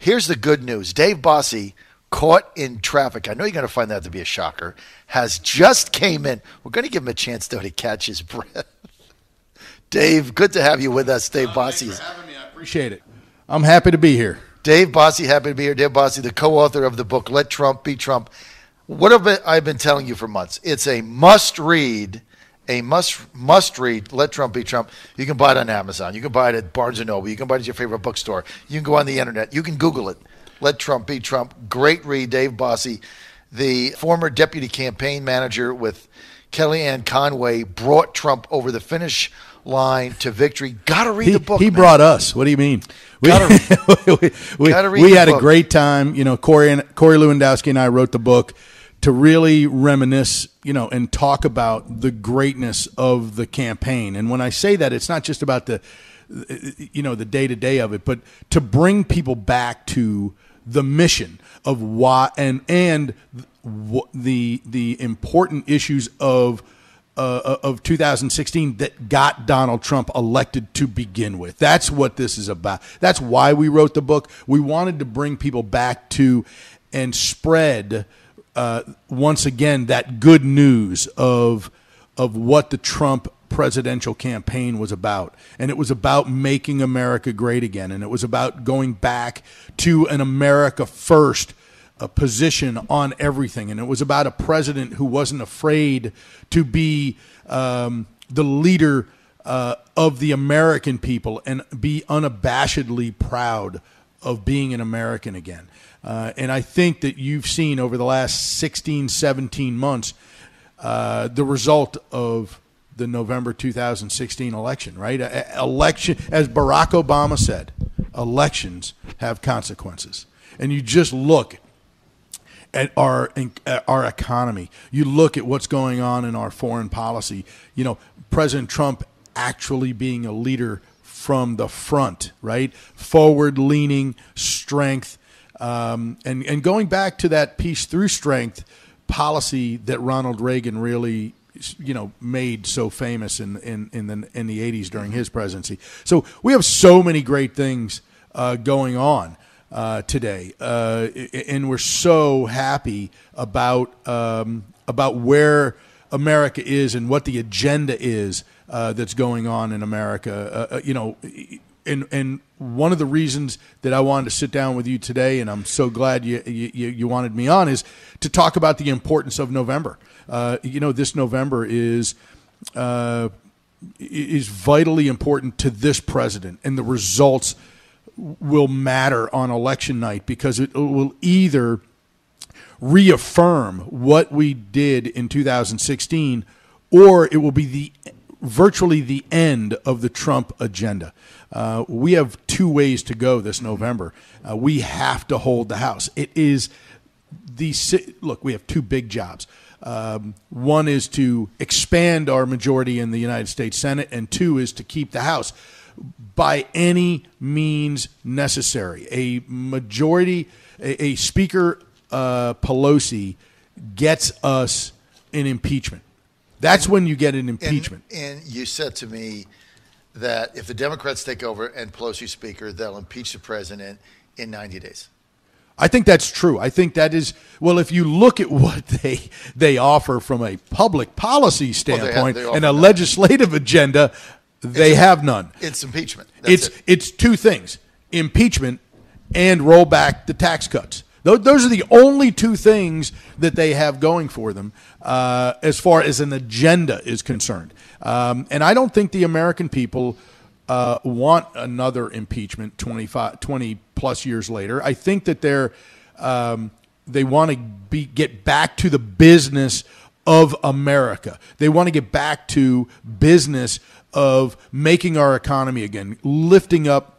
Here's the good news. Dave Bossie, caught in traffic, I know you're going to find that to be a shocker, has just came in. We're going to give him a chance, though, to catch his breath. Dave, good to have you with us. Dave Bossie. Thanks for having me. I appreciate it. I'm happy to be here. Dave Bossie, happy to be here. Dave Bossie, the co-author of the book, Let Trump Be Trump. What have I been telling you for months? It's a must-read, Let Trump Be Trump. You can buy it on Amazon. You can buy it at Barnes & Noble. You can buy it at your favorite bookstore. You can go on the internet. You can Google it. Let Trump Be Trump. Great read. Dave Bossie, the former deputy campaign manager with Kellyanne Conway, brought Trump over the finish line to victory. Got to read the book. He brought us. What do you mean? We had a great time. You know, Corey Lewandowski and I wrote the book to really reminisce, you know, and talk about the greatness of the campaign. And when I say that, it's not just about the day-to-day of it, but to bring people back to the mission of why and the important issues of 2016 that got Donald Trump elected to begin with. That's what this is about. That's why we wrote the book. We wanted to bring people back to and spread once again that good news of what the Trump presidential campaign was about. And it was about making America great again. And it was about going back to an America first position on everything. And it was about a president who wasn't afraid to be the leader of the American people and be unabashedly proud of being an American again. And I think that you've seen over the last 16, 17 months the result of the November 2016 election, right? Election, as Barack Obama said, elections have consequences. And you just look at our economy. You look at what's going on in our foreign policy. You know, President Trump actually being a leader from the front, right? Forward-leaning strength, and going back to that peace through strength policy that Ronald Reagan really, you know, made so famous in the 80s during his presidency. So we have so many great things going on today, and we're so happy about where America is and what the agenda is that's going on in America. You know, and one of the reasons that I wanted to sit down with you today, and I'm so glad you wanted me on, is to talk about the importance of November. You know, this November is vitally important to this president, and the results will matter on election night because it will either reaffirm what we did in 2016 or it will be virtually the end of the Trump agenda. We have two ways to go this November. We have to hold the House. It is look, we have two big jobs. One is to expand our majority in the United States Senate, and two is to keep the House by any means necessary. A majority, a Speaker Pelosi gets us an impeachment. That's when you get an impeachment. And you said to me that if the Democrats take over and Pelosi's Speaker, they'll impeach the president in 90 days. I think that's true. I think that is, well, if you look at what they offer from a public policy standpoint and a legislative agenda, they have none. It's impeachment. It's two things, impeachment and roll back the tax cuts. Those are the only two things that they have going for them as far as an agenda is concerned. And I don't think the American people want another impeachment 20 plus years later. I think that they want to get back to the business of America. They want to get back to business of making our economy again, lifting up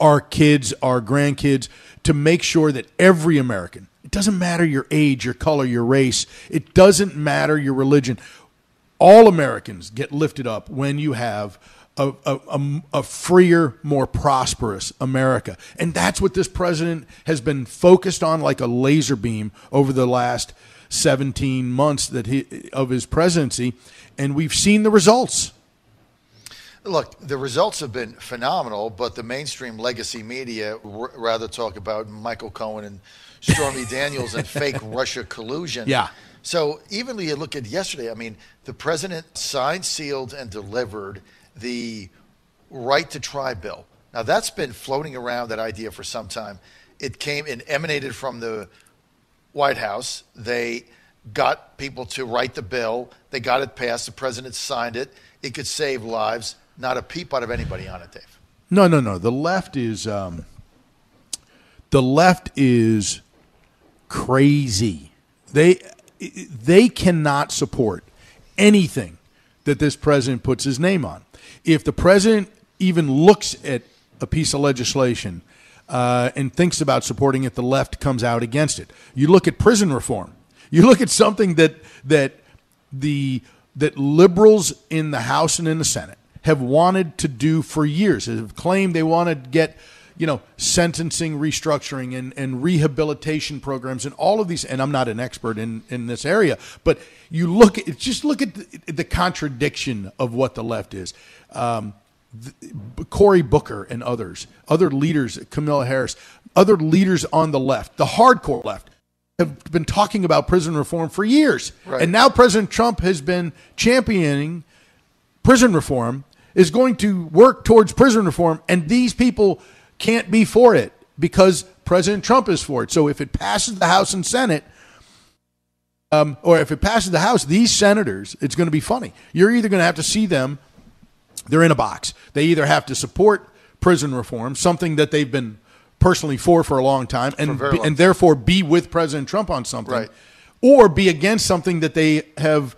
our kids, our grandkids, to make sure that every American, it doesn't matter your age, your color, your race, it doesn't matter your religion, all Americans get lifted up when you have a freer, more prosperous America. And that's what this president has been focused on like a laser beam over the last 17 months of his presidency, and we've seen the results. Look, the results have been phenomenal, but the mainstream legacy media rather talk about Michael Cohen and Stormy Daniels and fake Russia collusion. Yeah. So even when you look at yesterday, I mean, the president signed, sealed, and delivered the right to try bill. Now, that's been floating around, that idea, for some time. It emanated from the White House. They got people to write the bill. They got it passed. The president signed it. It could save lives. Not a peep out of anybody on it, Dave. No. The left is crazy. They cannot support anything that this president puts his name on. If the president even looks at a piece of legislation and thinks about supporting it, the left comes out against it. You look at prison reform. You look at something that liberals in the House and in the Senate have wanted to do for years, have claimed they want to get, sentencing restructuring and rehabilitation programs and all of these. And I'm not an expert in this area, but look at the contradiction of what the left is. Cory Booker and other leaders, Kamala Harris, other leaders on the left, the hardcore left, have been talking about prison reform for years. Right. And now President Trump has been championing prison reform, is going to work towards prison reform, and these people can't be for it because President Trump is for it. So if it passes the House and Senate, or if it passes the House, these senators, it's going to be funny. You're either going to have to see them, they're in a box. They either have to support prison reform, something that they've been personally for a long time, and therefore be with President Trump on something, right, or be against something that they have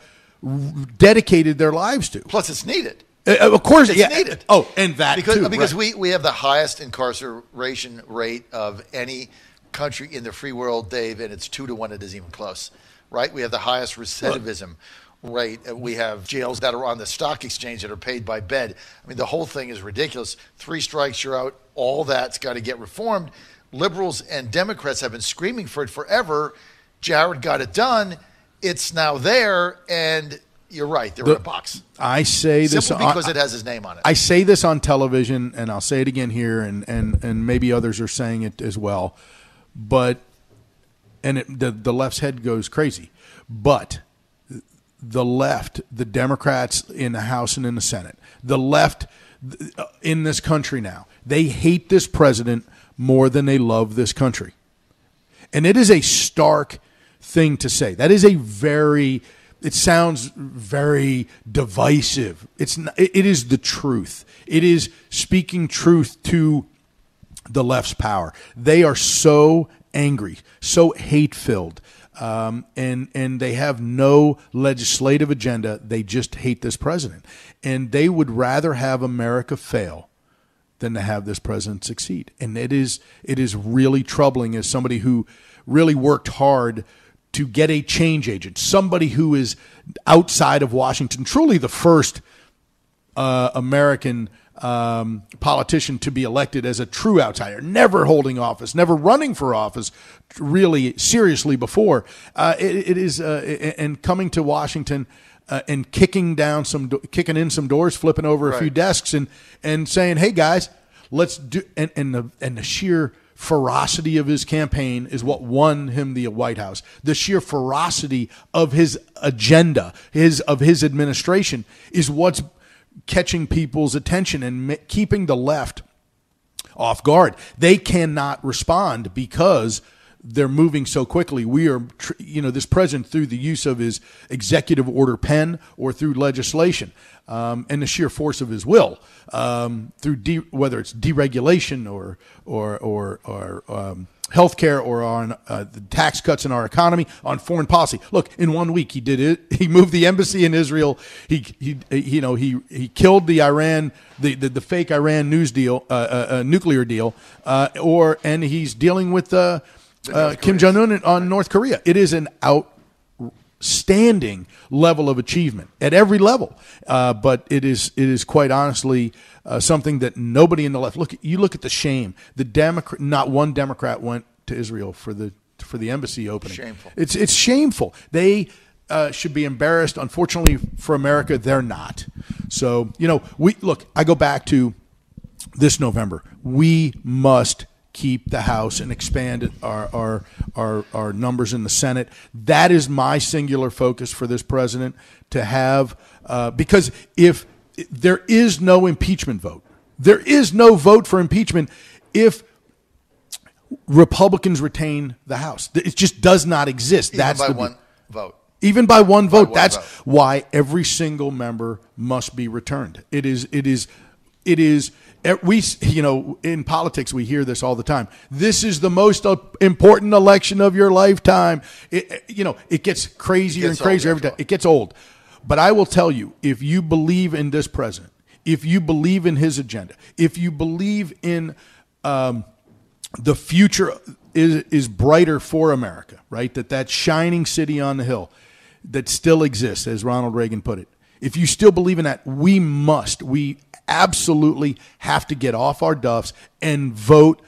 dedicated their lives to. Plus, it's needed. Of course, it's needed. Oh, and that too. Because right. we have the highest incarceration rate of any country in the free world, Dave, and it's 2-1. It isn't even close, right? We have the highest recidivism rate. We have jails that are on the stock exchange that are paid by bed. I mean, the whole thing is ridiculous. 3 strikes, you're out. All that's got to get reformed. Liberals and Democrats have been screaming for it forever. Jared got it done. It's now there, and you're right. They're in a box. I say this because it has his name on it. I say this on television, and I'll say it again here, and maybe others are saying it as well. But the left's head goes crazy. But the left, the Democrats in the House and in the Senate, the left in this country now, they hate this president more than they love this country. And it is a stark thing to say. That is it sounds very divisive. It is the truth. It is speaking truth to the left's power. They are so angry, so hate-filled, and they have no legislative agenda. They just hate this president. And they would rather have America fail than to have this president succeed. And it is really troubling as somebody who really worked hard to get a change agent, somebody who is outside of Washington, truly the first American politician to be elected as a true outsider, never holding office, never running for office really seriously before. It is and coming to Washington and kicking in some doors, flipping over a few desks and saying, "Hey guys, let's do," and the sheer ferocity of his campaign is what won him the White House. The sheer ferocity of his agenda, of his administration, is what's catching people's attention and keeping the left off guard. They cannot respond because they're moving so quickly. We are, this president, through the use of his executive order pen or through legislation, and the sheer force of his will, through whether it's deregulation or healthcare or on the tax cuts in our economy, on foreign policy. Look, in 1 week he did it. He moved the embassy in Israel. He killed the Iran, the fake Iran news deal, nuclear deal, and he's dealing with Kim Jong-un on North Korea. It is an outstanding level of achievement at every level, but it is quite honestly something that nobody in the left look at the shame. Not one Democrat went to Israel for the embassy opening. Shameful. It's shameful. They should be embarrassed. Unfortunately for America, they're not. So, I go back to this November. We must keep the House and expand our numbers in the Senate. That is my singular focus for this president to have, because if there is no impeachment vote, there is no vote for impeachment if Republicans retain the House. It just does not exist. Even by one vote. Even by one vote. That's why every single member must be returned. It is. We, in politics, we hear this all the time. This is the most important election of your lifetime. It gets crazier and crazier every time. It gets old. But I will tell you, if you believe in this president, if you believe in his agenda, if you believe in the future is brighter for America, right? That shining city on the hill that still exists, as Ronald Reagan put it. If you still believe in that, we absolutely have to get off our duffs and vote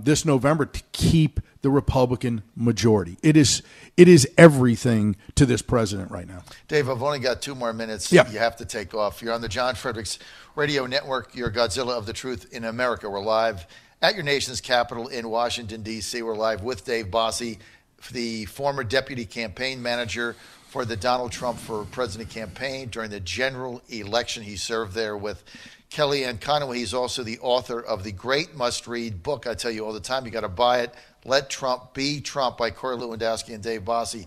this November to keep the Republican majority. It is everything to this president right now. Dave, I've only got 2 more minutes. Yeah. You have to take off. You're on the John Fredericks Radio Network. You're Godzilla of the Truth in America. We're live at your nation's capital in Washington, D.C. We're live with Dave Bossie, the former deputy campaign manager for the Donald Trump for President campaign during the general election. He served there with Kellyanne Conway. He's also the author of the great must-read book. I tell you all the time, you got to buy it, Let Trump Be Trump by Corey Lewandowski and Dave Bossie.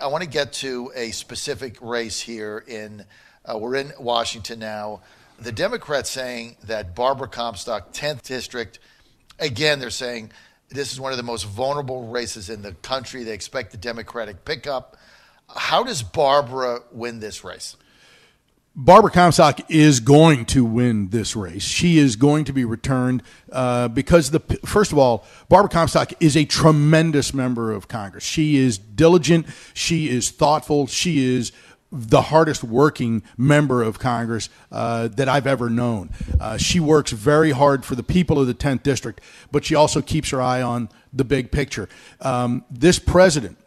I want to get to a specific race here. We're in Washington now. The Democrats saying that Barbara Comstock, 10th District, again, they're saying this is one of the most vulnerable races in the country. They expect the Democratic pickup. How does Barbara win this race? Barbara Comstock is going to win this race. She is going to be returned because, first of all, Barbara Comstock is a tremendous member of Congress. She is diligent. She is thoughtful. She is the hardest working member of Congress that I've ever known. She works very hard for the people of the 10th District, but she also keeps her eye on the big picture. This president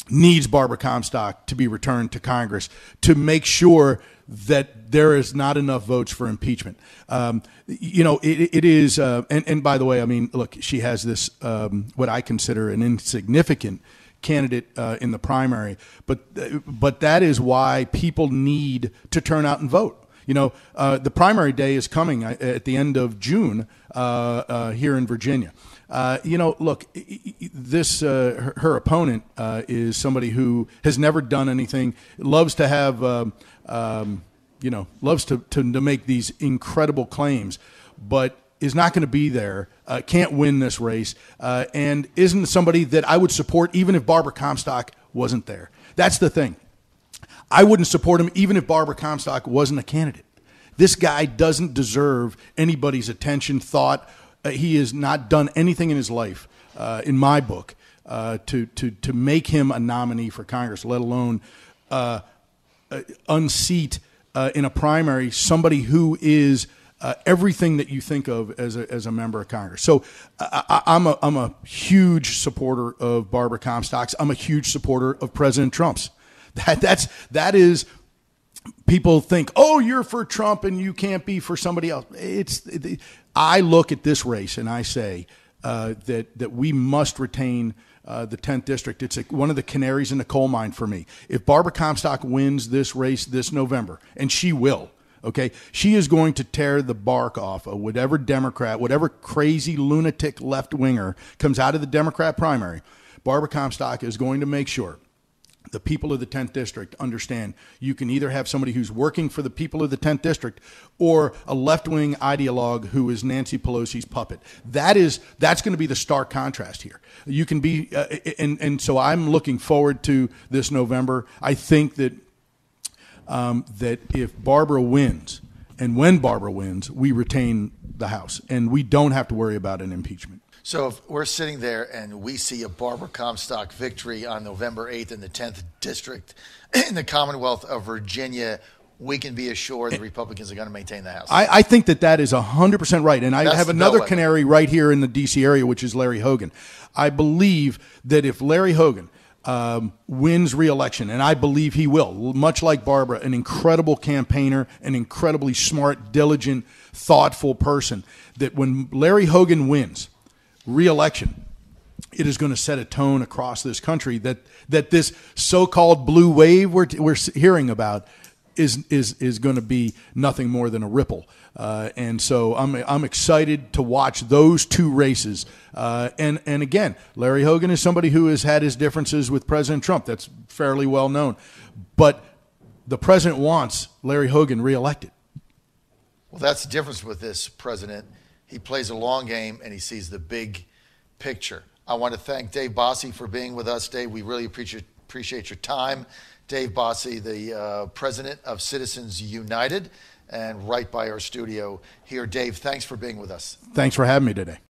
needs Barbara Comstock to be returned to Congress to make sure that there is not enough votes for impeachment. It is, and by the way, I mean, look, she has this, what I consider an insignificant candidate in the primary, but that is why people need to turn out and vote. The primary day is coming at the end of June here in Virginia. Look, her opponent is somebody who has never done anything, loves to have, loves to make these incredible claims, but is not going to be there, can't win this race, and isn't somebody that I would support even if Barbara Comstock wasn't there. That's the thing. I wouldn't support him even if Barbara Comstock wasn't a candidate. This guy doesn't deserve anybody's attention, thought. He has not done anything in his life, in my book, to make him a nominee for Congress, let alone unseat in a primary somebody who is everything that you think of as a member of Congress. So I'm a huge supporter of Barbara Comstock's. I'm a huge supporter of President Trump's. That is. People think, oh, you're for Trump and you can't be for somebody else. I look at this race and I say that we must retain the 10th District. It's one of the canaries in the coal mine for me. If Barbara Comstock wins this race this November, and she will, okay, she is going to tear the bark off of whatever Democrat, whatever crazy lunatic left-winger comes out of the Democrat primary. Barbara Comstock is going to make sure the people of the 10th District understand you can either have somebody who's working for the people of the 10th District or a left-wing ideologue who is Nancy Pelosi's puppet. That's going to be the stark contrast here. You can be, and so I'm looking forward to this November. I think that that if Barbara wins, and when Barbara wins, we retain the House, and we don't have to worry about an impeachment. So if we're sitting there and we see a Barbara Comstock victory on November 8th in the 10th District in the Commonwealth of Virginia, we can be assured the Republicans are going to maintain the House. I think that is 100% right. And I have another canary right here in the D.C. area, which is Larry Hogan. I believe that if Larry Hogan wins re-election, and I believe he will, much like Barbara, an incredible campaigner, an incredibly smart, diligent, thoughtful person, that when Larry Hogan wins re-election, it is going to set a tone across this country that this so-called blue wave we're hearing about is going to be nothing more than a ripple. And so I'm excited to watch those two races. And again, Larry Hogan is somebody who has had his differences with President Trump. That's fairly well known. But the president wants Larry Hogan reelected. Well, that's the difference with this president. He plays a long game and he sees the big picture. I want to thank Dave Bossie for being with us, Dave. We really appreciate your time. Dave Bossie, the president of Citizens United, and right by our studio here. Dave, thanks for being with us. Thanks for having me today.